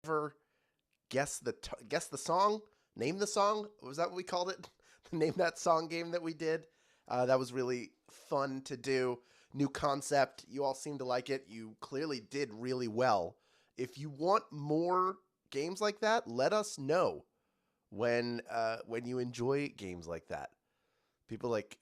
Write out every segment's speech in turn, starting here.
ever guess the song, name the song? Was that what we called it? The name that song game that we did. That was really fun to do. New concept. You all seem to like it. You clearly did really well. If you want more games like that, let us know when you enjoy games like that. People like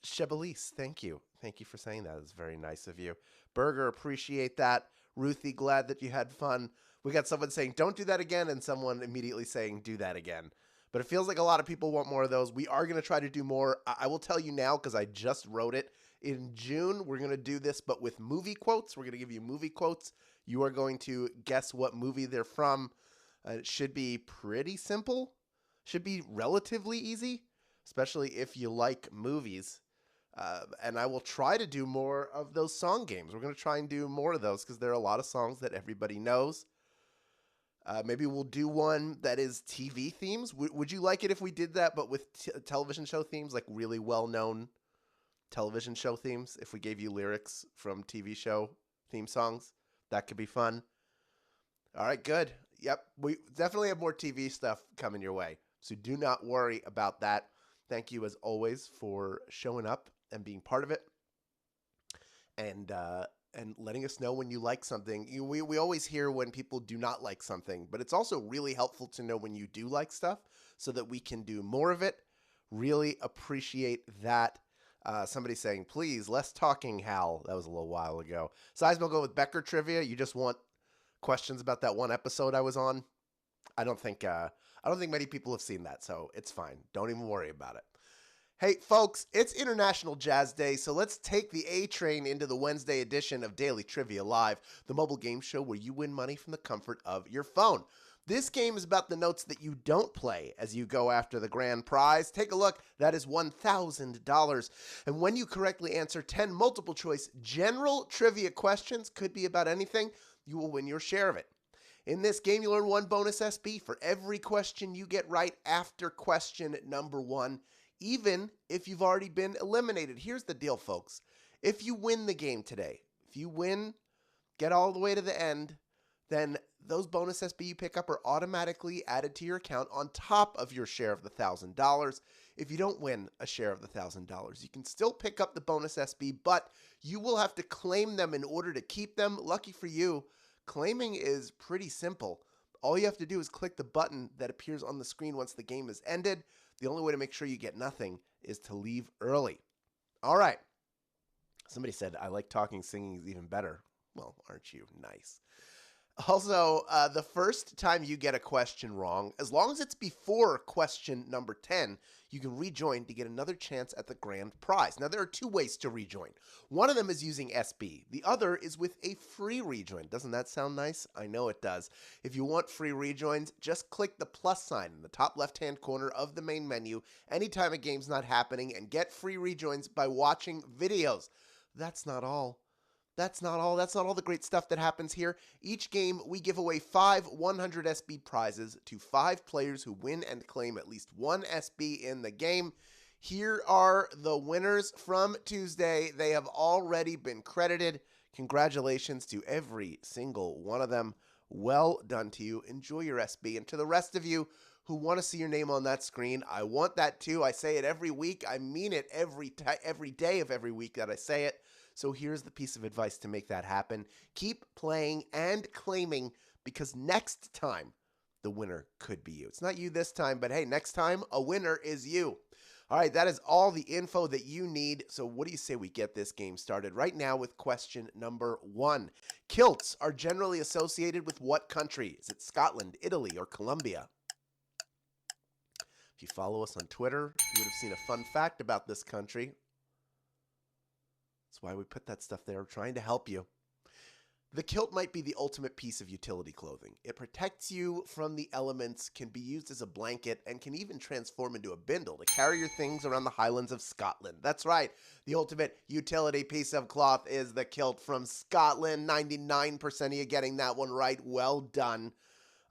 Chebalise, thank you for saying that. It's very nice of you. Burger, appreciate that. Ruthie, glad that you had fun. We got someone saying don't do that again, and someone immediately saying do that again. But it feels like a lot of people want more of those. We are going to try to do more. I will tell you now because I just wrote it. In June, we're going to do this, but with movie quotes. We're going to give you movie quotes. You are going to guess what movie they're from. It should be pretty simple. Should be relatively easy, especially if you like movies. And I will try to do more of those song games. We're going to try and do more of those because there are a lot of songs that everybody knows. Maybe we'll do one that is TV themes. Would you like it if we did that, but with television show themes, like really well-known television show themes? If we gave you lyrics from TV show theme songs, that could be fun. All right, good. Yep, we definitely have more TV stuff coming your way, so do not worry about that. Thank you, as always, for showing up and being part of it, and letting us know when you like something. We always hear when people do not like something, but it's also really helpful to know when you do like stuff so that we can do more of it. Really appreciate that. Somebody saying, please, less talking, Hal. That was a little while ago. Sizemore, go with Becker trivia. You just want questions about that one episode I was on? I don't think many people have seen that, so it's fine. Don't even worry about it. Hey, folks, it's International Jazz Day, so let's take the A train into the Wednesday edition of Daily Trivia Live, the mobile game show where you win money from the comfort of your phone. This game is about the notes that you don't play as you go after the grand prize. Take a look. That is $1,000. And when you correctly answer 10 multiple choice general trivia questions, could be about anything, you will win your share of it. In this game, you'll earn 1 bonus SB for every question you get right after question number 1, even if you've already been eliminated. Here's the deal, folks. If you win the game today, if you win, get all the way to the end, then those bonus SB you pick up are automatically added to your account on top of your share of the $1,000. If you don't win a share of the $1,000, you can still pick up the bonus SB, but you will have to claim them in order to keep them. Lucky for you, claiming is pretty simple. All you have to do is click the button that appears on the screen once the game is ended. The only way to make sure you get nothing is to leave early. All right. Somebody said, I like talking, singing is even better. Well, aren't you nice? Also, the first time you get a question wrong, as long as it's before question number 10, you can rejoin to get another chance at the grand prize. Now, there are 2 ways to rejoin. One of them is using SB. The other is with a free rejoin. Doesn't that sound nice? I know it does. If you want free rejoins, just click the plus sign in the top left-hand corner of the main menu anytime a game's not happening and get free rejoins by watching videos. That's not all. That's not all the great stuff that happens here. Each game, we give away 5 100 SB prizes to 5 players who win and claim at least 1 SB in the game. Here are the winners from Tuesday. They have already been credited. Congratulations to every single one of them. Well done to you. Enjoy your SB. And to the rest of you who want to see your name on that screen, I want that too. I say it every week. I mean it every day of every week that I say it. So here's the piece of advice to make that happen. Keep playing and claiming, because next time, the winner could be you. It's not you this time, but hey, next time, a winner is you. All right, that is all the info that you need. So what do you say we get this game started right now with question number 1. Kilts are generally associated with what country? Is it Scotland, Italy, or Colombia? If you follow us on Twitter, you would have seen a fun fact about this country. That's why we put that stuff there, trying to help you. The kilt might be the ultimate piece of utility clothing. It protects you from the elements, can be used as a blanket, and can even transform into a bindle to carry your things around the Highlands of Scotland. That's right. The ultimate utility piece of cloth is the kilt from Scotland. 99% of you getting that one right. Well done.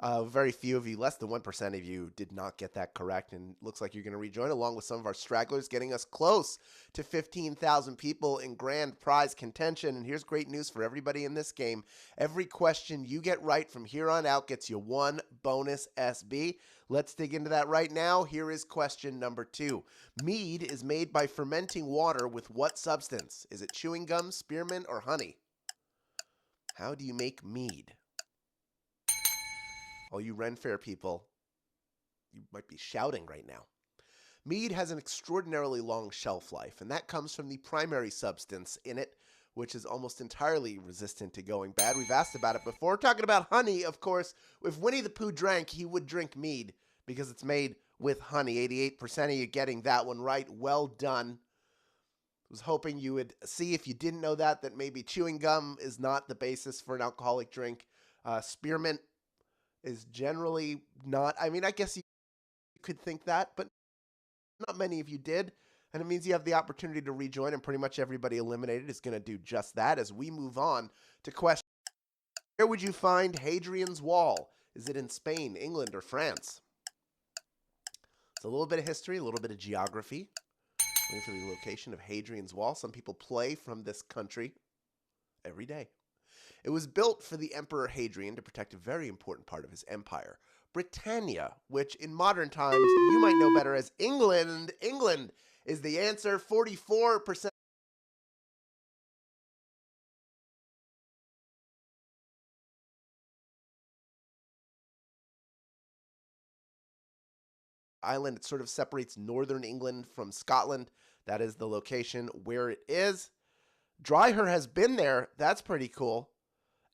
Very few of you, less than 1% of you, did not get that correct. And looks like you're going to rejoin along with some of our stragglers, getting us close to 15,000 people in grand prize contention. And here's great news for everybody in this game. Every question you get right from here on out gets you one bonus SB. Let's dig into that right now. Here is question number 2. Mead is made by fermenting water with what substance? Is it chewing gum, spearmint, or honey? How do you make mead? All you Ren Fair people, you might be shouting right now. Mead has an extraordinarily long shelf life, and that comes from the primary substance in it, which is almost entirely resistant to going bad. We've asked about it before. We're talking about honey, of course. If Winnie the Pooh drank, he would drink mead because it's made with honey. 88% of you getting that one right. Well done. I was hoping you would see, if you didn't know that maybe chewing gum is not the basis for an alcoholic drink. Spearmint is generally not. I mean, I guess you could think that, but not many of you did. And it means you have the opportunity to rejoin, and pretty much everybody eliminated is going to do just that. As we move on to question, where would you find Hadrian's Wall? Is it in Spain, England, or France? It's a little bit of history, a little bit of geography. Looking for the location of Hadrian's Wall. Some people play from this country every day. It was built for the Emperor Hadrian to protect a very important part of his empire, Britannia, which in modern times you might know better as England. England is the answer. 44%. Island. It sort of separates northern England from Scotland. That is the location where it is. Dryher has been there. That's pretty cool.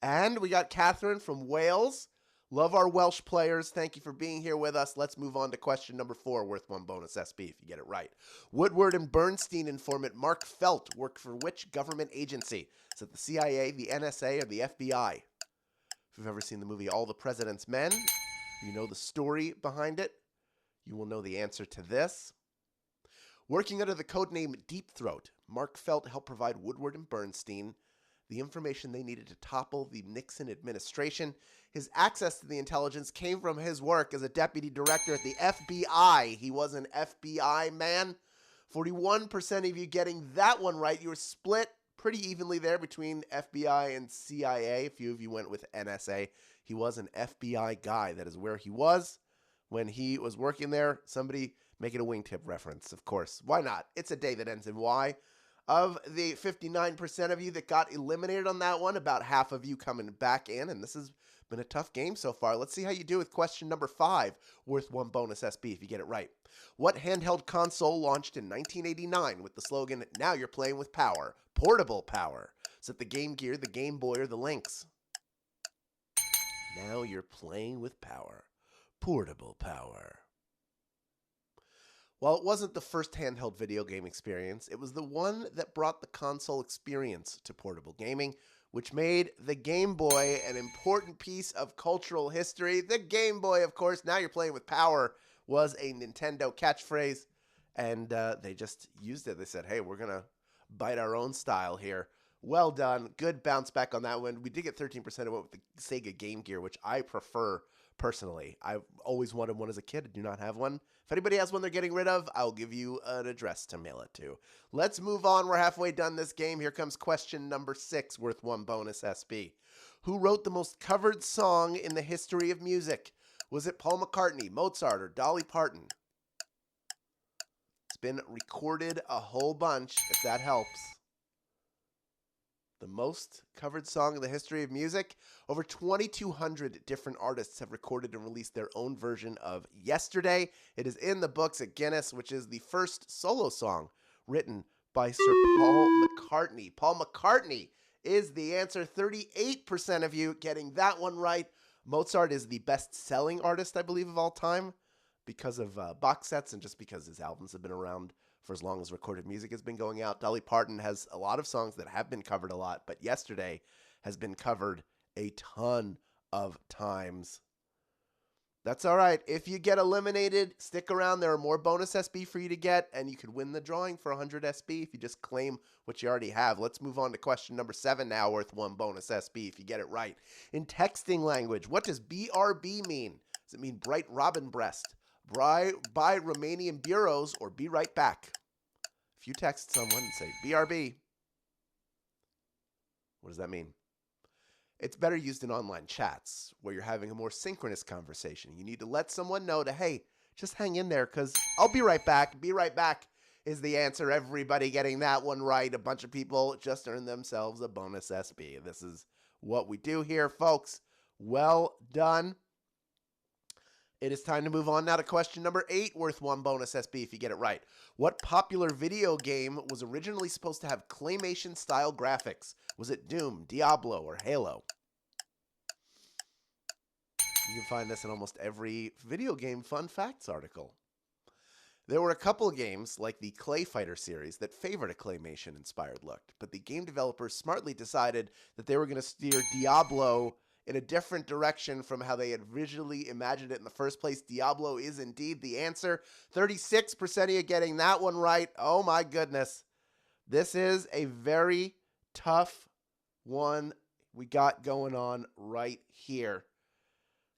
And we got Catherine from Wales. Love our Welsh players. Thank you for being here with us. Let's move on to question number 4, worth one bonus SB if you get it right. Woodward and Bernstein informant Mark Felt worked for which government agency? Is it the CIA, the NSA, or the FBI? If you've ever seen the movie All the President's Men, you know the story behind it. You will know the answer to this. Working under the codename Deep Throat, Mark Felt helped provide Woodward and Bernstein the information they needed to topple the Nixon administration. His access to the intelligence came from his work as a deputy director at the FBI. He was an FBI man. 41% of you getting that one right. You were split pretty evenly there between FBI and CIA. A few of you went with NSA. He was an FBI guy. That is where he was when he was working there. Somebody making a wingtip reference, of course. Why not? It's a day that ends in Y. Of the 59% of you that got eliminated on that one, about half of you coming back in, and this has been a tough game so far. Let's see how you do with question number 5, worth one bonus SB if you get it right. What handheld console launched in 1989 with the slogan, "Now you're playing with power, portable power"? Is it the Game Gear, the Game Boy, or the Lynx? Now you're playing with power, portable power. While it wasn't the first handheld video game experience, it was the one that brought the console experience to portable gaming, which made the Game Boy an important piece of cultural history. The Game Boy, of course, now you're playing with power, was a Nintendo catchphrase, and they just used it. They said, hey, we're going to bite our own style here. Well done. Good bounce back on that one. We did get 13% of it with the Sega Game Gear, which I prefer personally. I've always wanted one as a kid. I do not have one. If anybody has one they're getting rid of, I'll give you an address to mail it to. Let's move on. We're halfway done this game. Here comes question number 6, worth one bonus SB. Who wrote the most covered song in the history of music? Was it Paul McCartney, Mozart, or Dolly Parton? It's been recorded a whole bunch, if that helps. The most covered song in the history of music. Over 2,200 different artists have recorded and released their own version of Yesterday. It is in the books at Guinness, which is the first solo song written by Sir Paul McCartney. Paul McCartney is the answer. 38% of you getting that one right. Mozart is the best-selling artist, I believe, of all time because of box sets and just because his albums have been around for as long as recorded music has been going out. Dolly Parton has a lot of songs that have been covered a lot, but Yesterday has been covered a ton of times. That's all right. If you get eliminated, stick around. There are more bonus SB for you to get, and you could win the drawing for 100 SB if you just claim what you already have. Let's move on to question number 7 now, worth 1 bonus SB if you get it right. In texting language, what does BRB mean? Does it mean bright robin breast, buy Romanian bureaus, or be right back? If you text someone and say BRB, what does that mean? It's better used in online chats where you're having a more synchronous conversation. You need to let someone know to, hey, just hang in there because I'll be right back. Be right back is the answer. Everybody getting that one right. A bunch of people just earned themselves a bonus SB. This is what we do here, folks. Well done. It is time to move on now to question number 8, worth 1 bonus SB if you get it right. What popular video game was originally supposed to have claymation-style graphics? Was it Doom, Diablo, or Halo? You can find this in almost every video game fun facts article. There were a couple of games, like the Clay Fighter series, that favored a claymation-inspired look, but the game developers smartly decided that they were going to steer Diablo in a different direction from how they had originally imagined it in the first place. Diablo is indeed the answer. 36% of you getting that one right. Oh my goodness. This is a very tough one we got going on right here.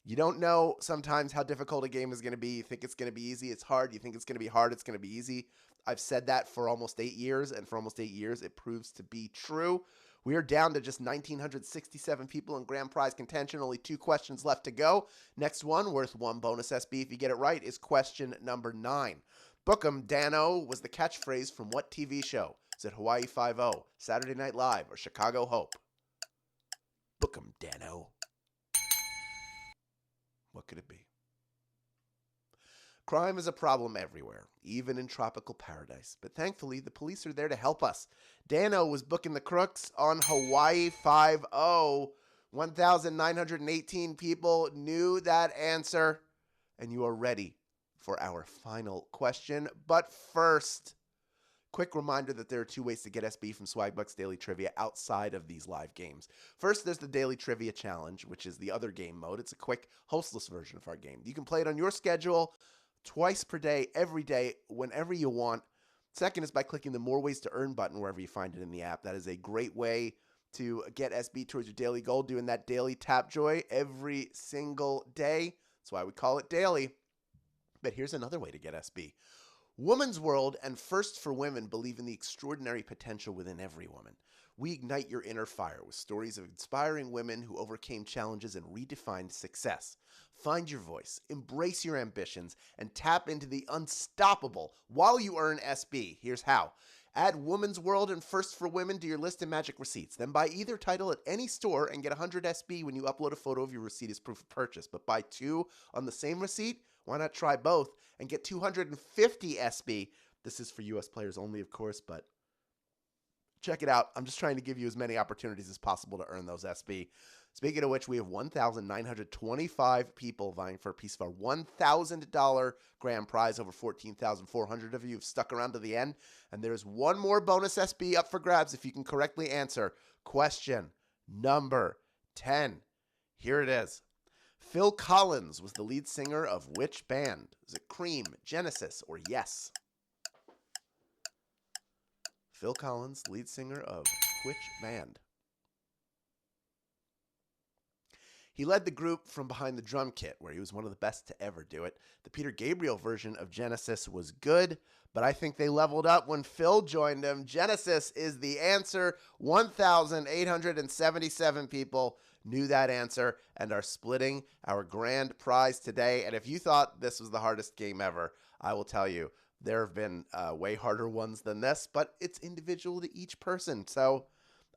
You don't know sometimes how difficult a game is going to be. You think it's going to be easy, it's hard. You think it's going to be hard, it's going to be easy. I've said that for almost 8 years, and for almost 8 years, it proves to be true. We are down to just 1,967 people in grand prize contention. Only 2 questions left to go. Next one, worth 1 bonus SB if you get it right, is question number 9. Book 'em, Dano was the catchphrase from what TV show? Is it Hawaii Five-0, Saturday Night Live, or Chicago Hope? Book 'em, Dano. What could it be? Crime is a problem everywhere, even in tropical paradise. But thankfully, the police are there to help us. Dano was booking the crooks on Hawaii Five-0. 1,918 people knew that answer. And you are ready for our final question. But first, quick reminder that there are 2 ways to get SB from Swagbucks Daily Trivia outside of these live games. First, there's the Daily Trivia Challenge, which is the other game mode. It's a quick, hostless version of our game. You can play it on your schedule, twice per day, every day, whenever you want. Second is by clicking the More Ways to Earn button wherever you find it in the app. That is a great way to get SB towards your daily goal, doing that daily tap joy every single day. That's why we call it daily. But here's another way to get SB. Woman's World and First for Women believe in the extraordinary potential within every woman. We ignite your inner fire with stories of inspiring women who overcame challenges and redefined success. Find your voice, embrace your ambitions, and tap into the unstoppable while you earn SB. Here's how. Add Woman's World and First for Women to your list of magic receipts. Then buy either title at any store and get 100 SB when you upload a photo of your receipt as proof of purchase. But buy 2 on the same receipt? Why not try both and get 250 SB? This is for US players only, of course, but check it out. I'm just trying to give you as many opportunities as possible to earn those SB. Speaking of which, we have 1,925 people vying for a piece of our $1,000 grand prize. Over 14,400 of you have stuck around to the end. And there's one more bonus SB up for grabs if you can correctly answer question number 10. Here it is. Phil Collins was the lead singer of which band? Is it Cream, Genesis, or Yes? Phil Collins, lead singer of which band? He led the group from behind the drum kit, where he was one of the best to ever do it. The Peter Gabriel version of Genesis was good, but I think they leveled up when Phil joined them. Genesis is the answer. 1,877 people knew that answer and are splitting our grand prize today. And if you thought this was the hardest game ever, I will tell you, there have been way harder ones than this, but it's individual to each person. So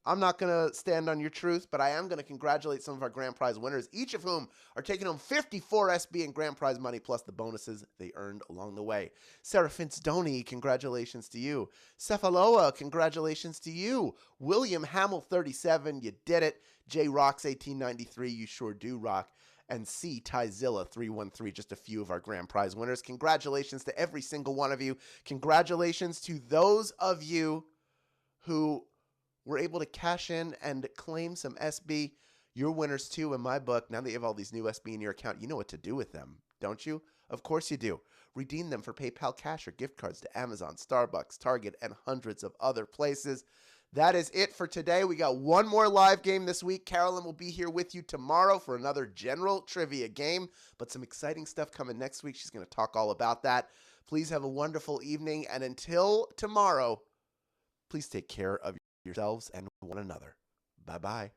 I'm not going to stand on your truth, but I am going to congratulate some of our grand prize winners, each of whom are taking home 54 SB in grand prize money, plus the bonuses they earned along the way. Sarah Finstoni, congratulations to you. Cephaloa, congratulations to you. William Hamill, 37, you did it. J Rocks, 1893, you sure do rock. And C Tyzilla, 313, just a few of our grand prize winners. Congratulations to every single one of you. Congratulations to those of you who were able to cash in and claim some SB. You're winners too in my book. Now that you have all these new SB in your account, you know what to do with them, don't you? Of course you do. Redeem them for PayPal cash or gift cards to Amazon, Starbucks, Target, and hundreds of other places. That is it for today. We got one more live game this week. Carolyn will be here with you tomorrow for another general trivia game, but some exciting stuff coming next week. She's going to talk all about that. Please have a wonderful evening, and until tomorrow, please take care of yourselves and one another. Bye-bye.